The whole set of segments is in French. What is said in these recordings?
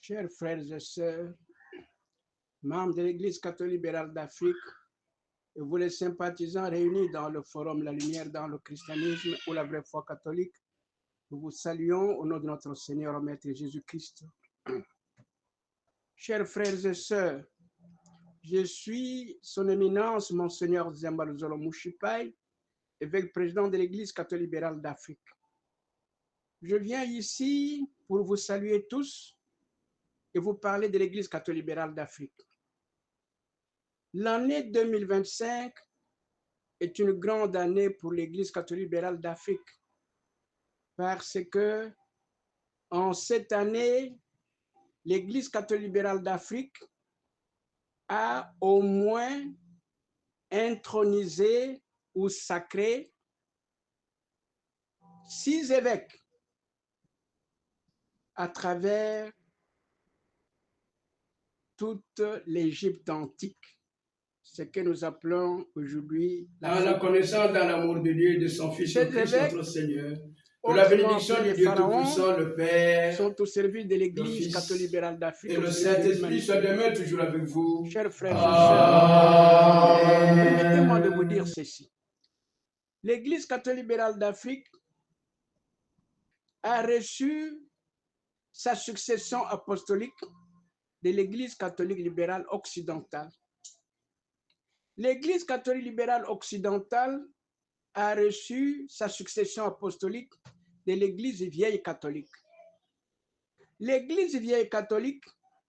Chers frères et sœurs, membres de l'Église catholique libérale d'Afrique, et vous les sympathisants réunis dans le forum La Lumière dans le christianisme ou la vraie foi catholique, nous vous saluons au nom de notre Seigneur et Maître Jésus-Christ. Chers frères et sœurs, je suis son éminence, Monseigneur Zimbaluzolo Mouchipai, évêque président de l'Église catholique libérale d'Afrique. Je viens ici pour vous saluer tous et vous parler de l'Église catholique libérale d'Afrique. L'année 2025 est une grande année pour l'Église catholique libérale d'Afrique parce que en cette année, l'Église catholique libérale d'Afrique a au moins intronisé ou sacré 6 évêques à travers toute l'Égypte antique, ce que nous appelons aujourd'hui dans la connaissance, dans l'amour de Dieu et de son Fils Christ notre Seigneur, que la bénédiction du Dieu Tout-Puissant, le Père, sont au service de l'Église Fils catholique libérale d'Afrique et le Saint-Esprit soient demain toujours avec vous. Chers frères et sœurs, permettez-moi de vous dire ceci. L'Église catholique libérale d'Afrique a reçu sa succession apostolique de l'Église catholique libérale occidentale. L'Église catholique libérale occidentale a reçu sa succession apostolique de l'Église vieille catholique. L'Église vieille catholique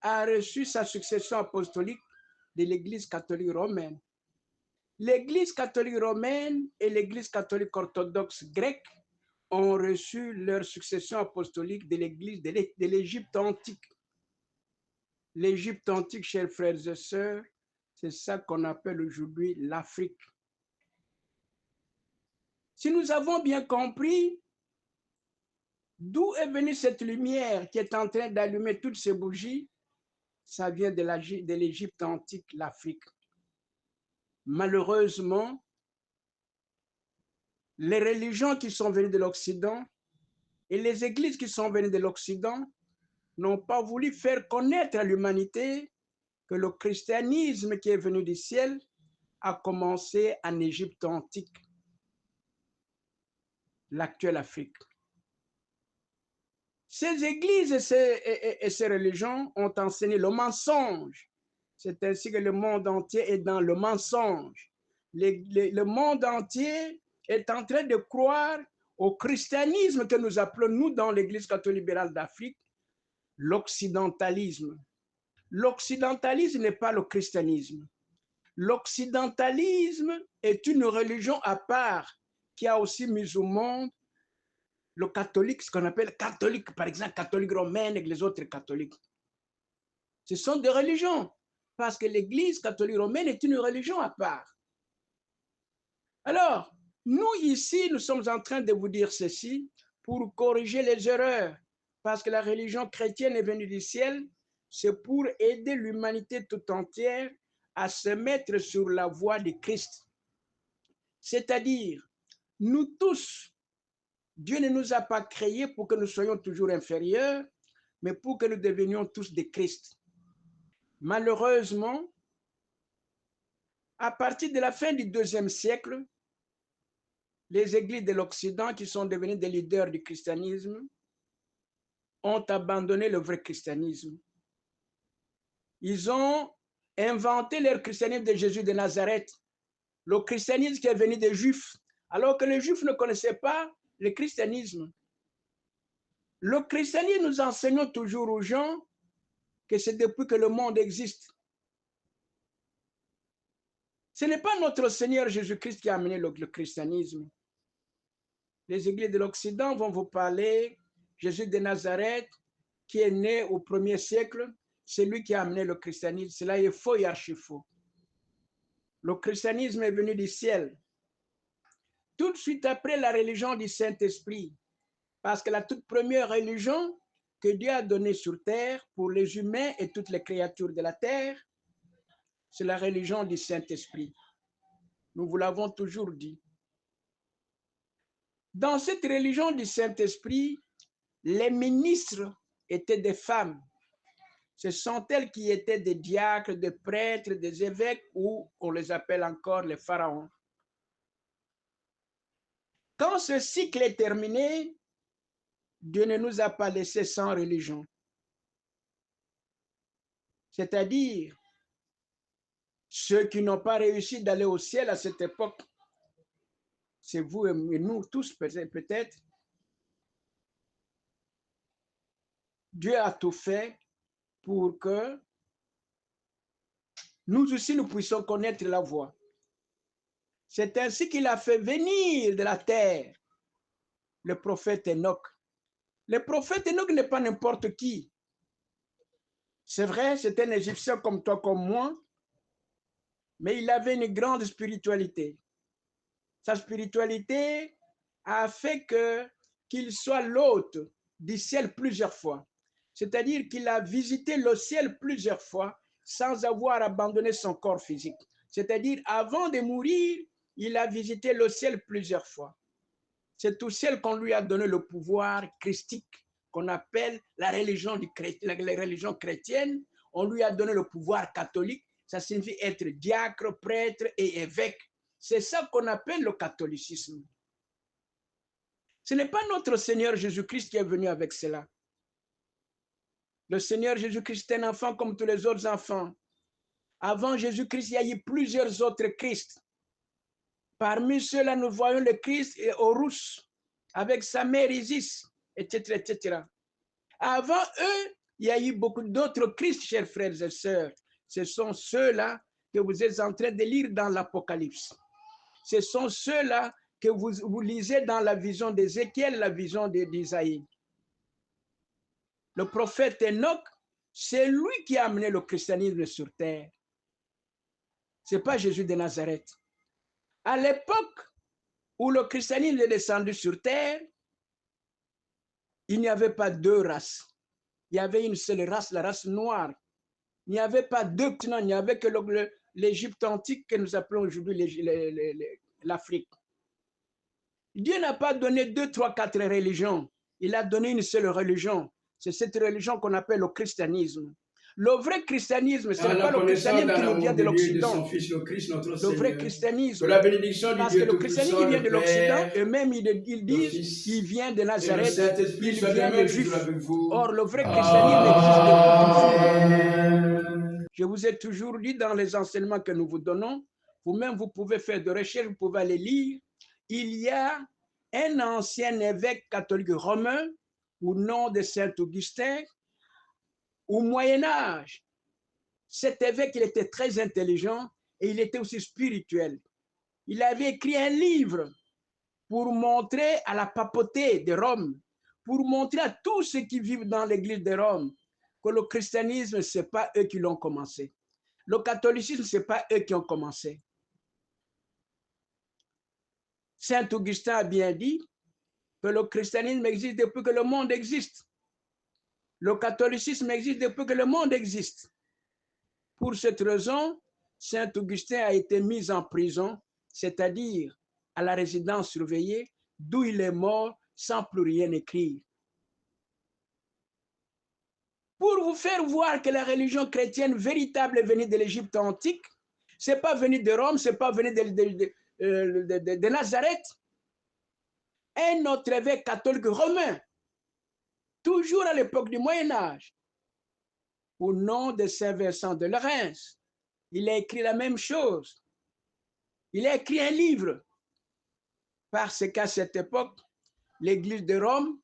a reçu sa succession apostolique de l'Église catholique romaine. L'Église catholique romaine et l'Église catholique orthodoxe grecque ont reçu leur succession apostolique de l'Église de l'Égypte antique. L'Égypte antique, chers frères et sœurs, c'est ça qu'on appelle aujourd'hui l'Afrique. Si nous avons bien compris d'où est venue cette lumière qui est en train d'allumer toutes ces bougies, ça vient de l'Égypte antique, l'Afrique. Malheureusement, les religions qui sont venues de l'Occident et les églises qui sont venues de l'Occident n'ont pas voulu faire connaître à l'humanité que le christianisme qui est venu du ciel a commencé en Égypte antique, l'actuelle Afrique. Ces églises et ces religions ont enseigné le mensonge. C'est ainsi que le monde entier est dans le mensonge. Le monde entier est en train de croire au christianisme que nous appelons, nous, dans l'Église catholique libérale d'Afrique, l'occidentalisme. L'occidentalisme n'est pas le christianisme. L'occidentalisme est une religion à part qui a aussi mis au monde le catholique, ce qu'on appelle catholique, par exemple, catholique romaine et les autres catholiques. Ce sont des religions, parce que l'Église catholique romaine est une religion à part. Alors, nous ici, nous sommes en train de vous dire ceci pour corriger les erreurs, parce que la religion chrétienne est venue du ciel, c'est pour aider l'humanité tout entière à se mettre sur la voie de Christ. C'est-à-dire, nous tous, Dieu ne nous a pas créés pour que nous soyons toujours inférieurs, mais pour que nous devenions tous des Christ. Malheureusement, à partir de la fin du IIe siècle, les églises de l'Occident, qui sont devenues des leaders du christianisme, ont abandonné le vrai christianisme. Ils ont inventé leur christianisme de Jésus de Nazareth, le christianisme qui est venu des Juifs, alors que les Juifs ne connaissaient pas le christianisme. Le christianisme, nous enseignons toujours aux gens que c'est depuis que le monde existe. Ce n'est pas notre Seigneur Jésus-Christ qui a amené le christianisme. Les églises de l'Occident vont vous parler Jésus de Nazareth, qui est né au 1er siècle, c'est lui qui a amené le christianisme. Cela est faux et archi faux. Le christianisme est venu du ciel. Tout de suite après la religion du Saint-Esprit, parce que la toute première religion que Dieu a donnée sur terre pour les humains et toutes les créatures de la terre, c'est la religion du Saint-Esprit. Nous vous l'avons toujours dit. Dans cette religion du Saint-Esprit, les ministres étaient des femmes. Ce sont elles qui étaient des diacres, des prêtres, des évêques, ou on les appelle encore les pharaons. Quand ce cycle est terminé, Dieu ne nous a pas laissés sans religion. C'est-à-dire, ceux qui n'ont pas réussi d'aller au ciel à cette époque, c'est vous et nous tous peut-être. Dieu a tout fait pour que nous aussi nous puissions connaître la voie. C'est ainsi qu'il a fait venir de la terre le prophète Enoch. Le prophète Enoch n'est pas n'importe qui. C'est vrai, c'est un Égyptien comme toi, comme moi, mais il avait une grande spiritualité. Sa spiritualité a fait qu'il soit l'hôte du ciel plusieurs fois. C'est-à-dire qu'il a visité le ciel plusieurs fois sans avoir abandonné son corps physique. C'est-à-dire, avant de mourir, il a visité le ciel plusieurs fois. C'est au ciel qu'on lui a donné le pouvoir christique, qu'on appelle la religion chrétienne. On lui a donné le pouvoir catholique. Ça signifie être diacre, prêtre et évêque. C'est ça qu'on appelle le catholicisme. Ce n'est pas notre Seigneur Jésus-Christ qui est venu avec cela. Le Seigneur Jésus-Christ est un enfant comme tous les autres enfants. Avant Jésus-Christ, il y a eu plusieurs autres Christ. Parmi ceux-là, nous voyons le Christ et Horus, avec sa mère Isis, etc., etc. Avant eux, il y a eu beaucoup d'autres Christ, chers frères et sœurs. Ce sont ceux-là que vous êtes en train de lire dans l'Apocalypse. Ce sont ceux-là que vous lisez dans la vision d'Ézéchiel, la vision d'Isaïe. Le prophète Enoch, c'est lui qui a amené le christianisme sur terre. Ce n'est pas Jésus de Nazareth. À l'époque où le christianisme est descendu sur terre, il n'y avait pas deux races. Il y avait une seule race, la race noire. Il n'y avait pas deux continents, il n'y avait que l'Égypte antique que nous appelons aujourd'hui l'Afrique. Dieu n'a pas donné 2, 3, 4 religions. Il a donné une seule religion. C'est cette religion qu'on appelle le christianisme. Le vrai christianisme, ce n'est pas le christianisme qui nous vient de l'Occident. Le vrai christianisme, parce que le christianisme qui vient de l'Occident, eux-mêmes ils disent qu'il vient de Nazareth, il vient des Juifs. Or, le vrai christianisme existe depuis toujours. Je vous ai toujours dit dans les enseignements que nous vous donnons, vous-même vous pouvez faire des recherches, vous pouvez aller lire. Il y a un ancien évêque catholique romain au nom de Saint-Augustin au Moyen-Âge. Cet évêque, il était très intelligent et il était aussi spirituel. Il avait écrit un livre pour montrer à la papauté de Rome, pour montrer à tous ceux qui vivent dans l'église de Rome que le christianisme, ce n'est pas eux qui l'ont commencé. Le catholicisme, ce n'est pas eux qui ont commencé. Saint Augustin a bien dit que le christianisme existe depuis que le monde existe. Le catholicisme existe depuis que le monde existe. Pour cette raison, Saint Augustin a été mis en prison, c'est-à-dire à la résidence surveillée, d'où il est mort sans plus rien écrire. Pour vous faire voir que la religion chrétienne véritable est venue de l'Égypte antique, ce n'est pas venu de Rome, ce n'est pas venu de Nazareth. Un autre évêque catholique romain, toujours à l'époque du Moyen-Âge, au nom de Saint Vincent de Lérins, il a écrit la même chose. Il a écrit un livre, parce qu'à cette époque, l'Église de Rome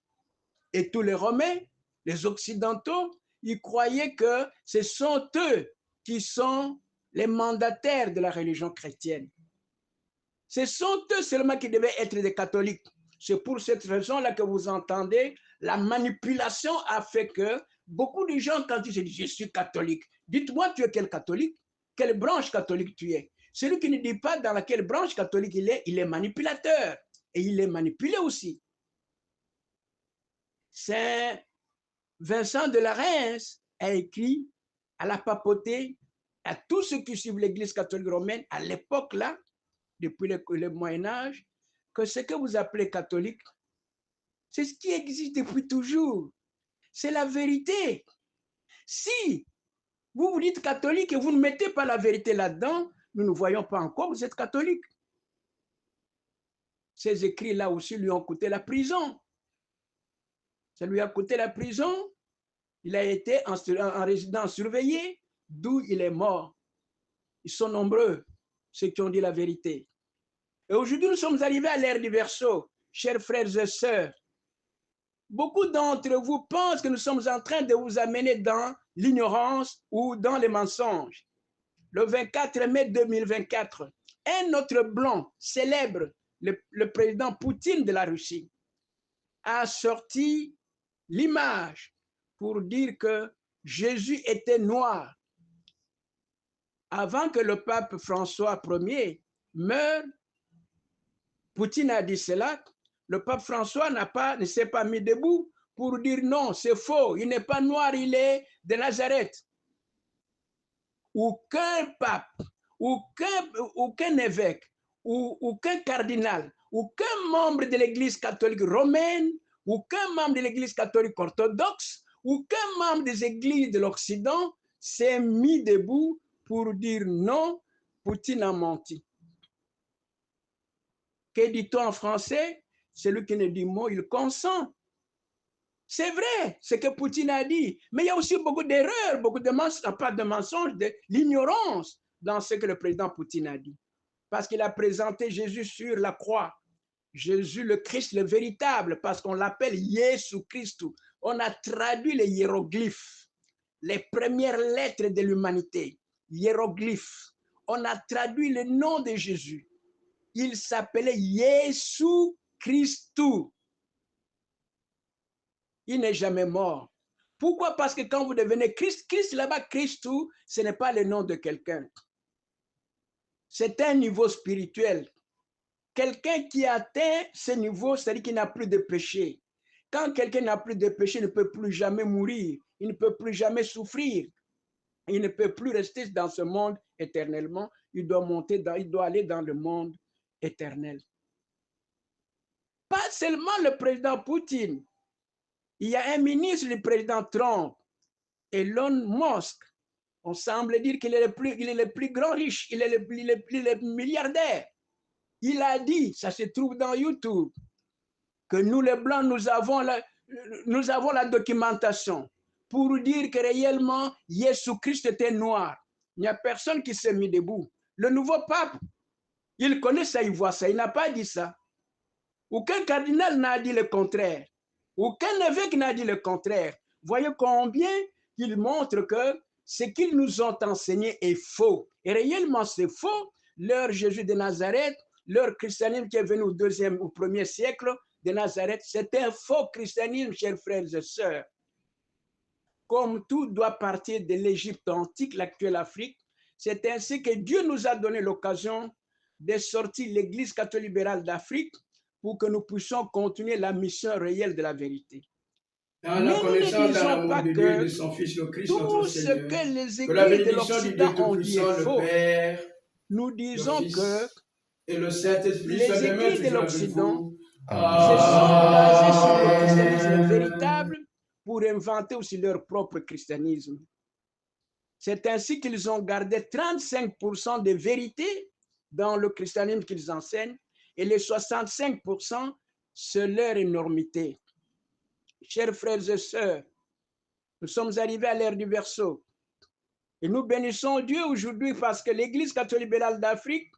et tous les Romains, les Occidentaux, ils croyaient que ce sont eux qui sont les mandataires de la religion chrétienne. Ce sont eux seulement qui devaient être des catholiques. C'est pour cette raison-là que vous entendez, la manipulation a fait que beaucoup de gens, quand ils se disent « je suis catholique », dites-moi, tu es quel catholique? Quelle branche catholique tu es? Celui qui ne dit pas dans laquelle branche catholique il est manipulateur. Et il est manipulé aussi. Saint Vincent de Lérins a écrit à la papauté, à tous ceux qui suivent l'Église catholique romaine, à l'époque-là, depuis le Moyen-Âge, que ce que vous appelez catholique, c'est ce qui existe depuis toujours. C'est la vérité. Si vous vous dites catholique et vous ne mettez pas la vérité là-dedans, nous ne voyons pas encore que vous êtes catholique. Ces écrits-là aussi lui ont coûté la prison. Ça lui a coûté la prison. Il a été en résidence surveillée, d'où il est mort. Ils sont nombreux, ceux qui ont dit la vérité. Et aujourd'hui, nous sommes arrivés à l'ère du Verseau, chers frères et sœurs. Beaucoup d'entre vous pensent que nous sommes en train de vous amener dans l'ignorance ou dans les mensonges. Le 24 mai 2024, un autre blanc célèbre, le président Poutine de la Russie, a sorti l'image pour dire que Jésus était noir. Avant que le pape François Ier meure, Poutine a dit cela. Le pape François ne s'est pas mis debout pour dire non, c'est faux, il n'est pas noir, il est de Nazareth. Aucun pape, aucun évêque, aucun cardinal, aucun membre de l'Église catholique romaine, aucun membre de l'Église catholique orthodoxe, aucun membre des églises de l'Occident s'est mis debout pour dire non, Poutine a menti. Que dit-on en français? Celui qui ne dit mot, il consent. C'est vrai, ce que Poutine a dit, mais il y a aussi beaucoup d'erreurs, beaucoup de mensonges, pas de mensonges, de l'ignorance dans ce que le président Poutine a dit. Parce qu'il a présenté Jésus sur la croix. Jésus le Christ, le véritable, parce qu'on l'appelle Jésus Christ. On a traduit les hiéroglyphes, les premières lettres de l'humanité, hiéroglyphes. On a traduit le nom de Jésus. Il s'appelait Jésus Christ. Il n'est jamais mort. Pourquoi? Parce que quand vous devenez Christ, Christ là-bas, Christou, ce n'est pas le nom de quelqu'un. C'est un niveau spirituel. Quelqu'un qui atteint ce niveau, c'est-à-dire qu'il n'a plus de péché. Quand quelqu'un n'a plus de péché, il ne peut plus jamais mourir. Il ne peut plus jamais souffrir. Il ne peut plus rester dans ce monde éternellement. Il doit aller dans le monde éternel. Pas seulement le président Poutine. Il y a un ministre du président Trump, Elon Musk. On semble dire qu'il est le plus grand riche, il est le milliardaire. Il a dit, ça se trouve dans YouTube, que nous les Blancs, nous avons la documentation pour dire que réellement, Jésus-Christ était noir. Il n'y a personne qui s'est mis debout. Le nouveau pape, il connaît ça, il voit ça, il n'a pas dit ça. Aucun cardinal n'a dit le contraire. Aucun évêque n'a dit le contraire. Voyez combien il montre que ce qu'ils nous ont enseigné est faux. Et réellement, c'est faux. Leur Jésus de Nazareth, leur christianisme qui est venu au 1er siècle de Nazareth, c'est un faux christianisme, chers frères et sœurs. Comme tout doit partir de l'Égypte antique, l'actuelle Afrique, c'est ainsi que Dieu nous a donné l'occasion de sortir l'Église catholique libérale d'Afrique pour que nous puissions continuer la mission réelle de la vérité. Dans la connaissance de l'amour de Dieu et de son Fils le Christ notre Seigneur, que la bénédiction du Dieu Tout-Puissant, le Père, nous disons le Fils que et le Saint-Esprit les soient églises de l'Occident se sont basées sur le christianisme véritable pour inventer aussi leur propre christianisme. C'est ainsi qu'ils ont gardé 35% de vérité dans le christianisme qu'ils enseignent et les 65%, c'est leur énormité. Chers frères et sœurs, nous sommes arrivés à l'ère du Verseau. Et nous bénissons Dieu aujourd'hui parce que l'Église catholique libérale d'Afrique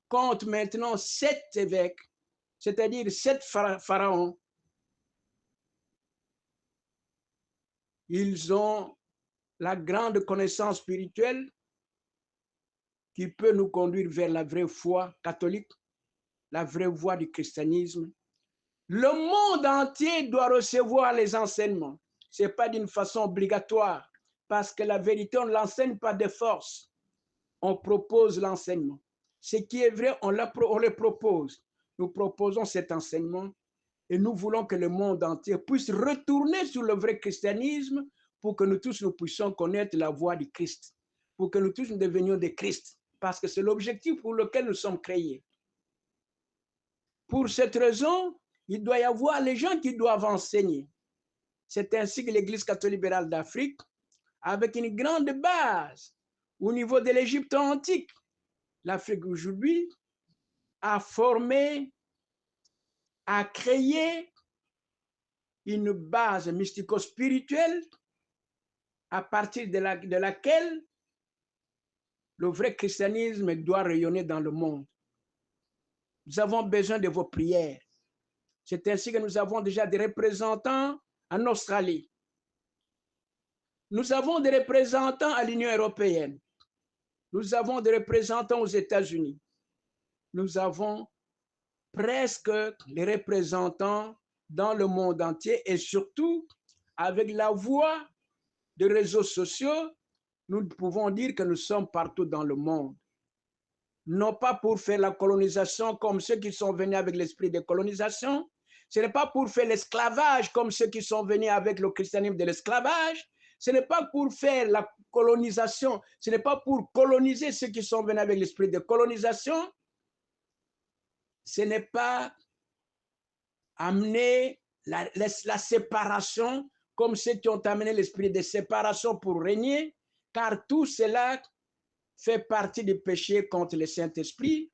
compte maintenant 7 évêques, c'est-à-dire 7 pharaons. Ils ont la grande connaissance spirituelle qui peut nous conduire vers la vraie foi catholique, la vraie voie du christianisme. Le monde entier doit recevoir les enseignements. Ce n'est pas d'une façon obligatoire, parce que la vérité, on ne l'enseigne pas de force. On propose l'enseignement. Ce qui est vrai, on le propose. Nous proposons cet enseignement et nous voulons que le monde entier puisse retourner sur le vrai christianisme pour que nous tous nous puissions connaître la voie du Christ, pour que nous tous nous devenions des Christ, parce que c'est l'objectif pour lequel nous sommes créés. Pour cette raison, il doit y avoir les gens qui doivent enseigner. C'est ainsi que l'Église catholique libérale d'Afrique avec une grande base au niveau de l'Égypte antique. L'Afrique aujourd'hui a formé, a créé une base mystico-spirituelle à partir de laquelle le vrai christianisme doit rayonner dans le monde. Nous avons besoin de vos prières. C'est ainsi que nous avons déjà des représentants en Australie. Nous avons des représentants à l'Union européenne. Nous avons des représentants aux États-Unis. Nous avons presque les représentants dans le monde entier et surtout avec la voix des réseaux sociaux, nous pouvons dire que nous sommes partout dans le monde. Non pas pour faire la colonisation comme ceux qui sont venus avec l'esprit de colonisation, ce n'est pas pour faire l'esclavage comme ceux qui sont venus avec le christianisme de l'esclavage, ce n'est pas pour faire la colonisation, ce n'est pas pour coloniser ceux qui sont venus avec l'esprit de colonisation, ce n'est pas amener la séparation comme ceux qui ont amené l'esprit de séparation pour régner, car tout cela fait partie du péché contre le Saint-Esprit.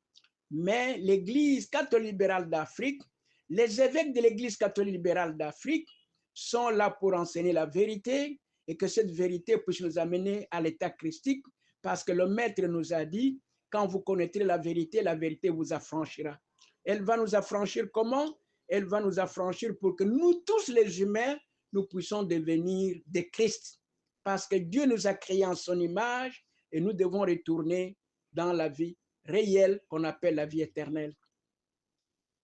Mais l'Église catholique libérale d'Afrique, les évêques de l'Église catholique libérale d'Afrique sont là pour enseigner la vérité et que cette vérité puisse nous amener à l'état christique, parce que le Maître nous a dit, quand vous connaîtrez la vérité vous affranchira. Elle va nous affranchir comment? Elle va nous affranchir pour que nous tous les humains, nous puissions devenir des Christ. Parce que Dieu nous a créés en son image et nous devons retourner dans la vie réelle qu'on appelle la vie éternelle.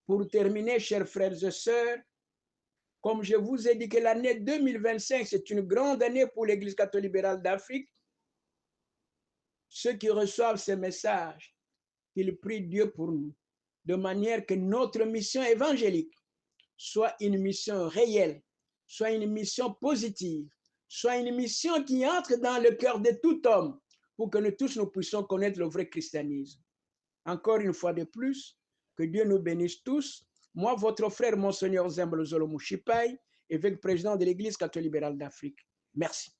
Pour terminer, chers frères et sœurs, comme je vous ai dit que l'année 2025, c'est une grande année pour l'Église catholique libérale d'Afrique, ceux qui reçoivent ces messages, qu'ils prient Dieu pour nous, de manière que notre mission évangélique soit une mission réelle, soit une mission positive, soit une mission qui entre dans le cœur de tout homme, pour que nous tous nous puissions connaître le vrai christianisme. Encore une fois de plus, que Dieu nous bénisse tous. Moi, votre frère, Monseigneur Zembalo Zolo Mouchipaï, évêque président de l'Église catholique libérale d'Afrique. Merci.